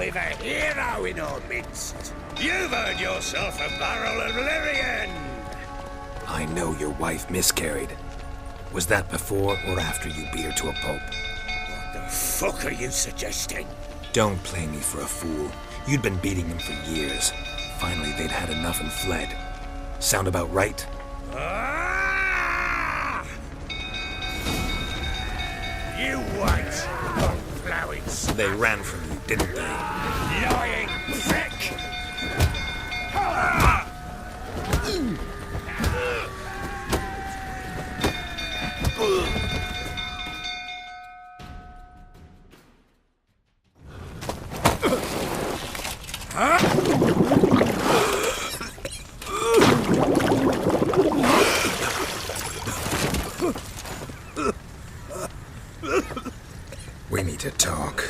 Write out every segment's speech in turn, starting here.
we've a hero in our midst. You've earned yourself a barrel of Lyrian. I know your wife miscarried. Was that before or after you beat her to a pulp? What the fuck are you suggesting? Don't play me for a fool. You'd been beating them for years. Finally, they'd had enough and fled. Sound about right? Ah! You wait, plowing. They ran from you, didn't they? Lying prick! We need to talk.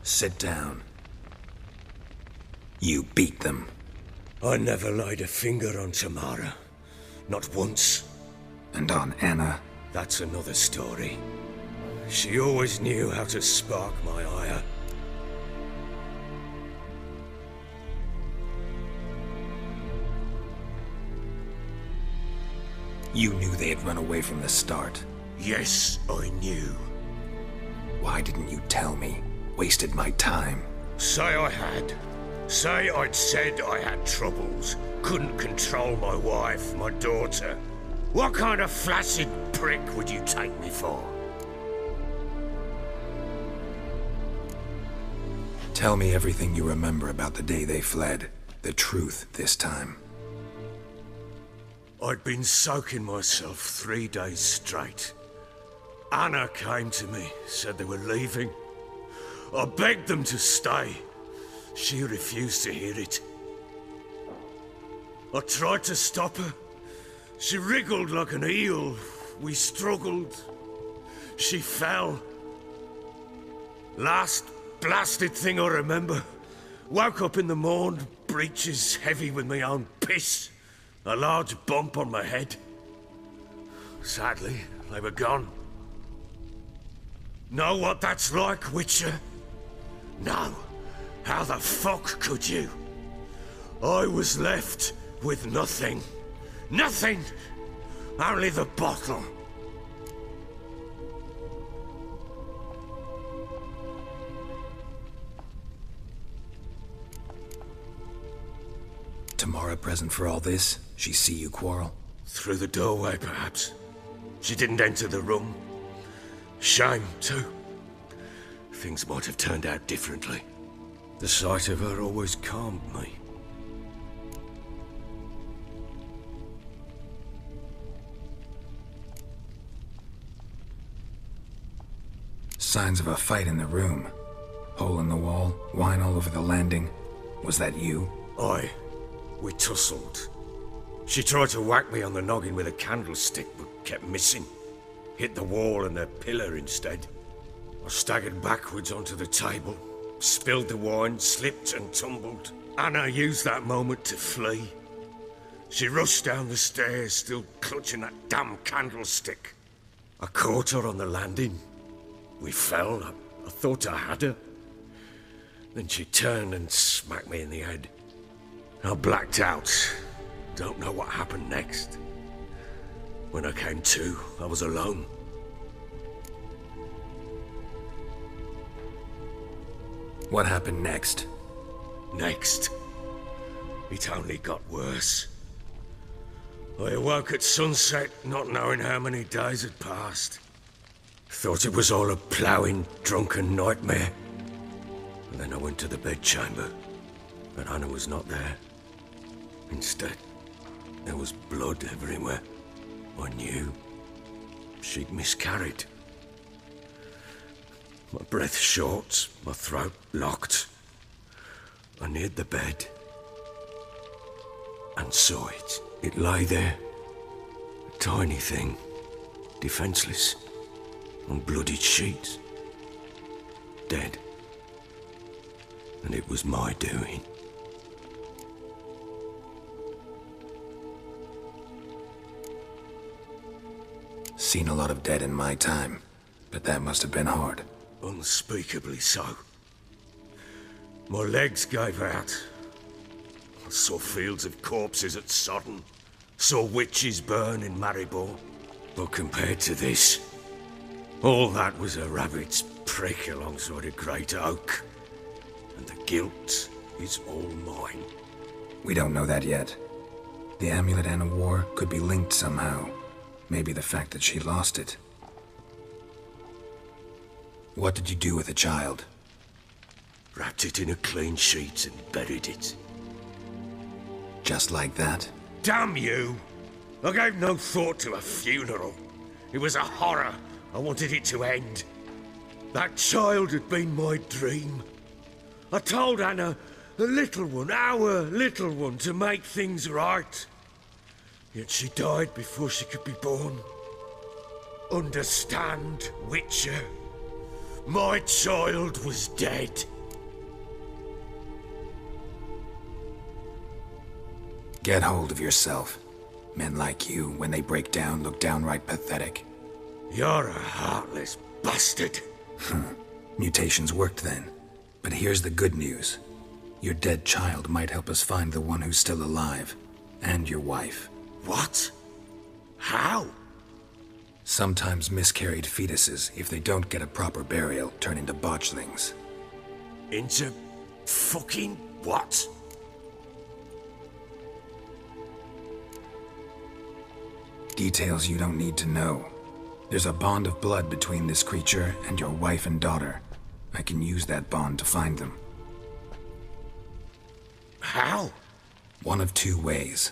Sit down. You beat them. I never laid a finger on Tamara. Not once. And on Anna. That's another story. She always knew how to spark my ire. You knew they had run away from the start. Yes, I knew. Why didn't you tell me? Wasted my time. Say I had. Say I'd said I had troubles. Couldn't control my wife, my daughter. What kind of flaccid prick would you take me for? Tell me everything you remember about the day they fled. The truth this time. I'd been soaking myself 3 days straight. Anna came to me, said they were leaving. I begged them to stay. She refused to hear it. I tried to stop her. She wriggled like an eel. We struggled. She fell. Last blasted thing I remember. Woke up in the morn, breeches heavy with my own piss. A large bump on my head. Sadly, they were gone. Know what that's like, Witcher? No. How the fuck could you? I was left with nothing. Nothing! Only the bottle. Tamara present for all this? She see you quarrel? Through the doorway, perhaps. She didn't enter the room. Shame, too. Things might have turned out differently. The sight of her always calmed me. Signs of a fight in the room. Hole in the wall, wine all over the landing. Was that you? Aye. We tussled. She tried to whack me on the noggin with a candlestick, but kept missing. Hit the wall and a pillar instead. I staggered backwards onto the table, spilled the wine, slipped and tumbled. Anna used that moment to flee. She rushed down the stairs, still clutching that damn candlestick. I caught her on the landing. We fell. I thought I had her. Then she turned and smacked me in the head. I blacked out. Don't know what happened next. When I came to, I was alone. What happened next? Next? It only got worse. I awoke at sunset, not knowing how many days had passed. Thought it was all a ploughing, drunken nightmare. And then I went to the bedchamber, but Anna was not there. Instead, there was blood everywhere. I knew she'd miscarried. My breath short, my throat locked. I neared the bed and saw it. It lay there, a tiny thing, defenseless, on bloodied sheets. Dead. And it was my doing. Seen a lot of dead in my time, but that must have been hard. Unspeakably so. My legs gave out. I saw fields of corpses at Sodden. Saw witches burn in Maribor. But compared to this, all that was a rabbit's prick alongside a great oak. And the guilt is all mine. We don't know that yet. The amulet and a war could be linked somehow. Maybe the fact that she lost it. What did you do with the child? Wrapped it in a clean sheet and buried it. Just like that? Damn you! I gave no thought to a funeral. It was a horror. I wanted it to end. That child had been my dream. I told Anna, the little one, our little one, to make things right. Yet she died before she could be born. Understand, Witcher? My child was dead. Get hold of yourself. Men like you, when they break down, look downright pathetic. You're a heartless bastard. Mutations worked then. But here's the good news. Your dead child might help us find the one who's still alive. And your wife. What? How? Sometimes miscarried fetuses, if they don't get a proper burial, turn into botchlings. Into fucking what? Details you don't need to know. There's a bond of blood between this creature and your wife and daughter. I can use that bond to find them. How? One of two ways.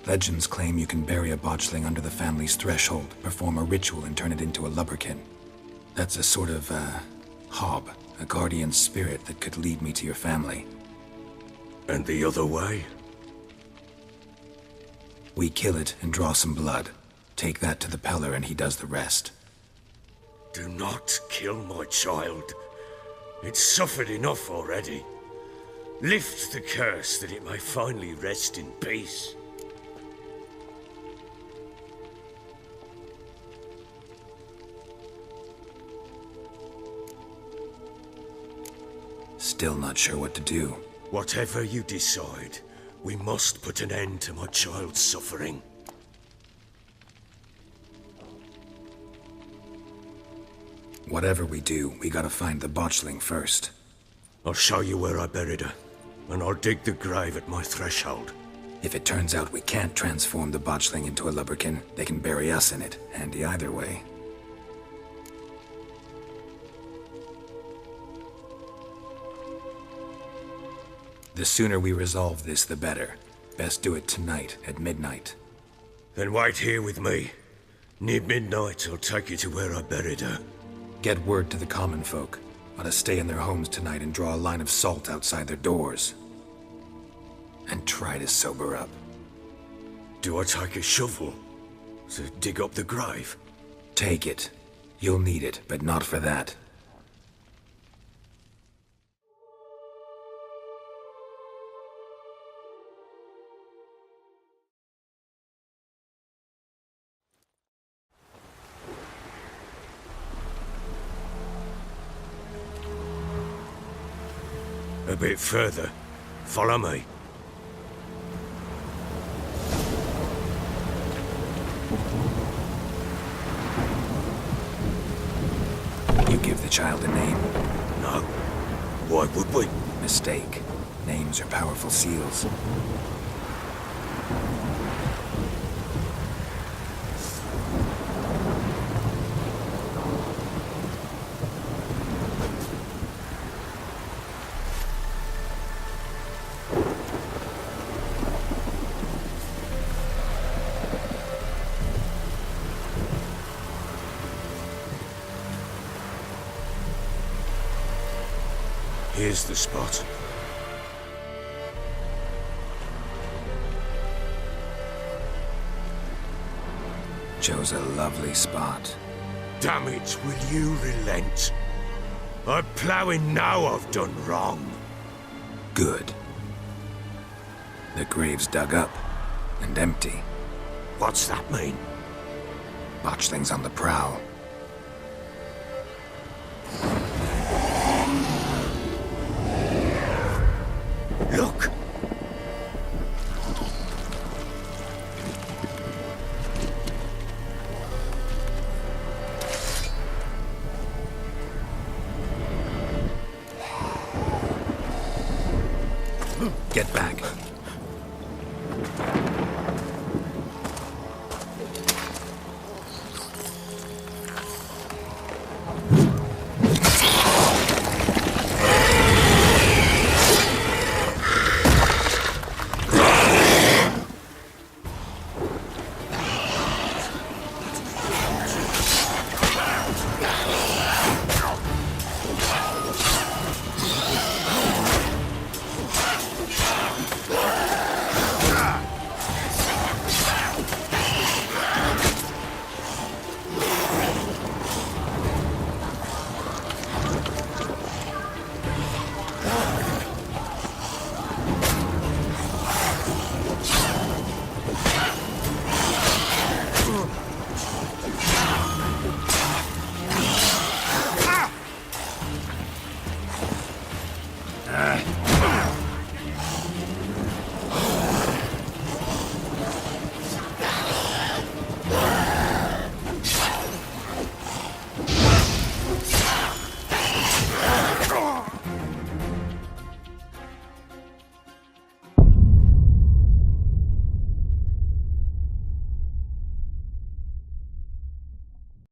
Legends claim you can bury a botchling under the family's threshold, perform a ritual and turn it into a lubberkin. That's a sort of, hob, a guardian spirit that could lead me to your family. And the other way? We kill it and draw some blood. Take that to the Peller and he does the rest. Do not kill my child. It's suffered enough already. Lift the curse that it may finally rest in peace. Still not sure what to do. Whatever you decide, we must put an end to my child's suffering. Whatever we do, we gotta find the botchling first. I'll show you where I buried her, and I'll dig the grave at my threshold. If it turns out we can't transform the botchling into a lubberkin, they can bury us in it. Handy either way. The sooner we resolve this, the better. Best do it tonight, at midnight. Then wait here with me. Near midnight, I'll take you to where I buried her. Get word to the common folk. Ought to stay in their homes tonight and draw a line of salt outside their doors. And try to sober up. Do I take a shovel to dig up the grave? Take it. You'll need it, but not for that. A bit further. Follow me. You give the child a name? No. Why would we? Mistake. Names are powerful seals. Here's the spot. Chose a lovely spot. damage, will you relent? I'm ploughing now I've done wrong. Good. The grave's dug up and empty. What's that mean? Botchling's on the prowl. Look! Get back.